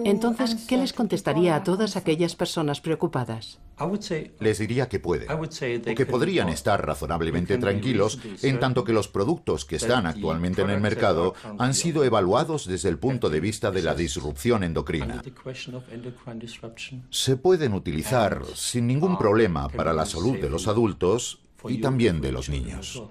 Speaker 4: Entonces, ¿qué les contestaría a todas aquellas personas preocupadas?
Speaker 2: Les diría que pueden, o que podrían estar razonablemente tranquilos en tanto que los productos que están actualmente en el mercado han sido evaluados desde el punto de vista de la disrupción endocrina. Se pueden utilizar sin ningún problema para la salud de los adultos y también de los niños.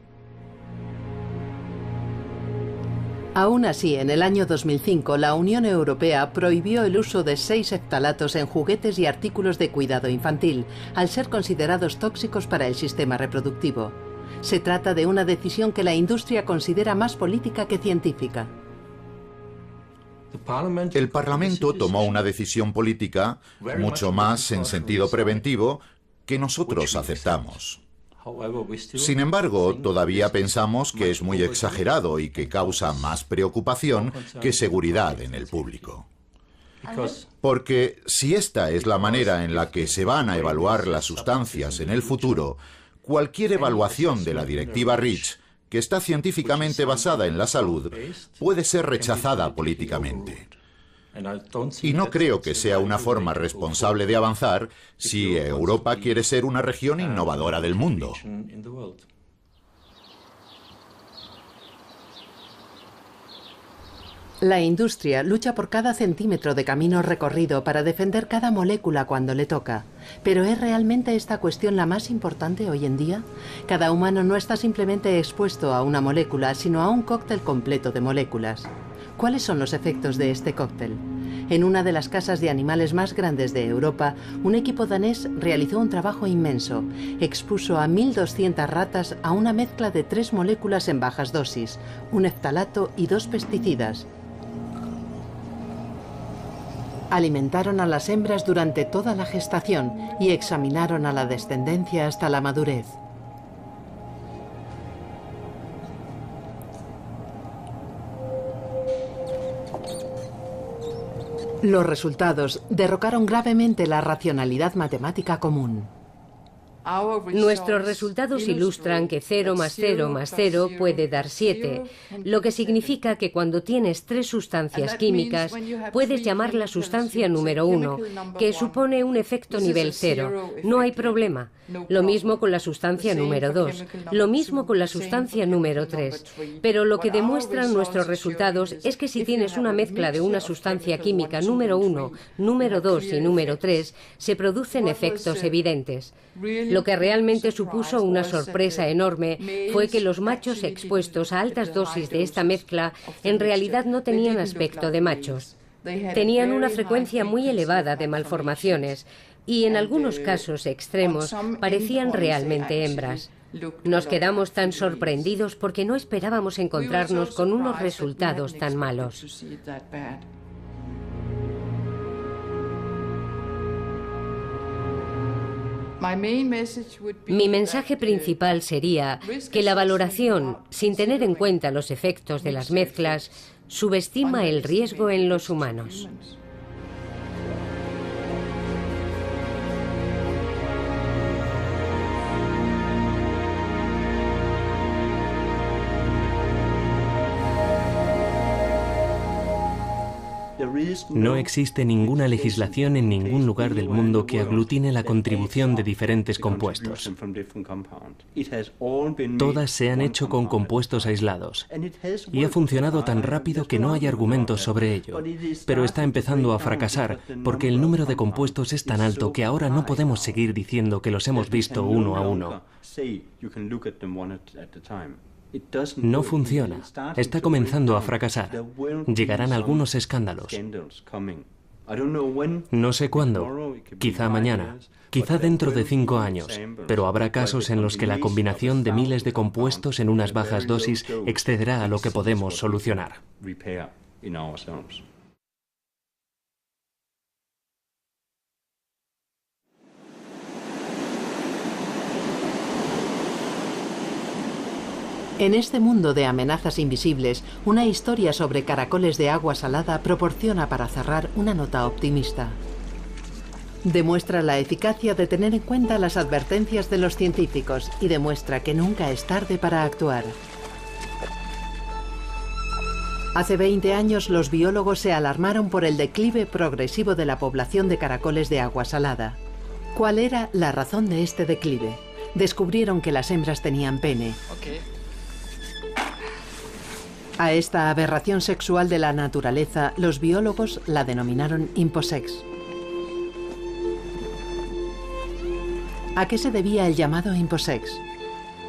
Speaker 4: Aún así, en el año 2005, la Unión Europea prohibió el uso de 6 phtalatos en juguetes y artículos de cuidado infantil, al ser considerados tóxicos para el sistema reproductivo. Se trata de una decisión que la industria considera más política que científica.
Speaker 2: El Parlamento tomó una decisión política mucho más en sentido preventivo que nosotros aceptamos. Sin embargo, todavía pensamos que es muy exagerado y que causa más preocupación que seguridad en el público. Porque si esta es la manera en la que se van a evaluar las sustancias en el futuro, cualquier evaluación de la directiva REACH, que está científicamente basada en la salud, puede ser rechazada políticamente. Y no creo que sea una forma responsable de avanzar si Europa quiere ser una región innovadora del mundo.
Speaker 4: La industria lucha por cada centímetro de camino recorrido para defender cada molécula cuando le toca. ¿Pero es realmente esta cuestión la más importante hoy en día? Cada humano no está simplemente expuesto a una molécula, sino a un cóctel completo de moléculas. ¿Cuáles son los efectos de este cóctel? En una de las casas de animales más grandes de Europa, un equipo danés realizó un trabajo inmenso. Expuso a 1.200 ratas a una mezcla de 3 moléculas en bajas dosis, un eftalato y 2 pesticidas. Alimentaron a las hembras durante toda la gestación y examinaron a la descendencia hasta la madurez. Los resultados derrocaron gravemente la racionalidad matemática común.
Speaker 3: Nuestros resultados ilustran que 0 más 0 más 0 puede dar 7, lo que significa que cuando tienes 3 sustancias químicas, puedes llamar la sustancia número 1, que supone un efecto nivel 0. No hay problema. Lo mismo con la sustancia número 2, lo mismo con la sustancia número 3. Pero lo que demuestran nuestros resultados es que si tienes una mezcla de una sustancia química número 1, número 2 y número 3, se producen efectos evidentes. Lo que realmente supuso una sorpresa enorme fue que los machos expuestos a altas dosis de esta mezcla en realidad no tenían aspecto de machos. Tenían una frecuencia muy elevada de malformaciones y en algunos casos extremos parecían realmente hembras. Nos quedamos tan sorprendidos porque no esperábamos encontrarnos con unos resultados tan malos. Mi mensaje principal sería que la valoración, sin tener en cuenta los efectos de las mezclas, subestima el riesgo en los humanos.
Speaker 1: No existe ninguna legislación en ningún lugar del mundo que aglutine la contribución de diferentes compuestos. Todas se han hecho con compuestos aislados. Y ha funcionado tan rápido que no hay argumentos sobre ello. Pero está empezando a fracasar porque el número de compuestos es tan alto que ahora no podemos seguir diciendo que los hemos visto uno a uno. No funciona. Está comenzando a fracasar. Llegarán algunos escándalos. No sé cuándo. Quizá mañana. Quizá dentro de 5 años. Pero habrá casos en los que la combinación de miles de compuestos en unas bajas dosis excederá a lo que podemos solucionar.
Speaker 4: En este mundo de amenazas invisibles, una historia sobre caracoles de agua salada proporciona para cerrar una nota optimista. Demuestra la eficacia de tener en cuenta las advertencias de los científicos y demuestra que nunca es tarde para actuar. Hace 20 años los biólogos se alarmaron por el declive progresivo de la población de caracoles de agua salada. ¿Cuál era la razón de este declive? Descubrieron que las hembras tenían pene. A esta aberración sexual de la naturaleza, los biólogos la denominaron imposex. ¿A qué se debía el llamado imposex?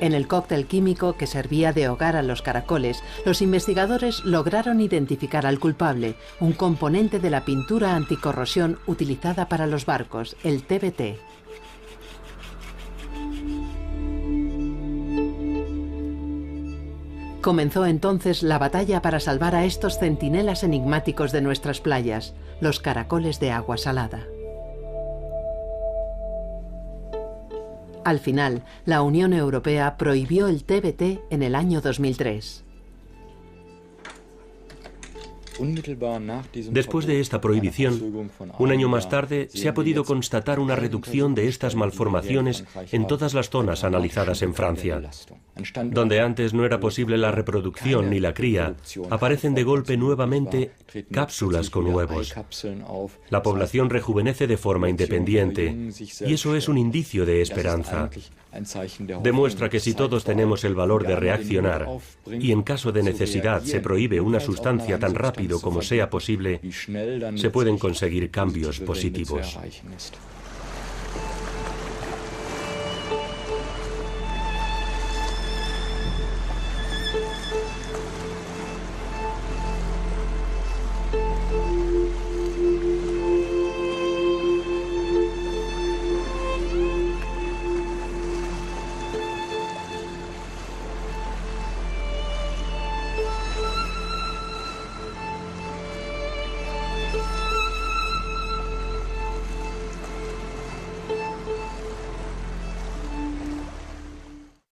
Speaker 4: En el cóctel químico que servía de hogar a los caracoles, los investigadores lograron identificar al culpable, un componente de la pintura anticorrosión utilizada para los barcos, el TBT. Comenzó entonces la batalla para salvar a estos centinelas enigmáticos de nuestras playas, los caracoles de agua salada. Al final, la Unión Europea prohibió el TBT en el año 2003.
Speaker 5: Después de esta prohibición, un año más tarde, se ha podido constatar una reducción de estas malformaciones en todas las zonas analizadas en Francia. Donde antes no era posible la reproducción ni la cría, aparecen de golpe nuevamente cápsulas con huevos. La población rejuvenece de forma independiente, y eso es un indicio de esperanza. Demuestra que si todos tenemos el valor de reaccionar, y en caso de necesidad se prohíbe una sustancia tan rápida rápido como sea posible, se pueden conseguir cambios positivos.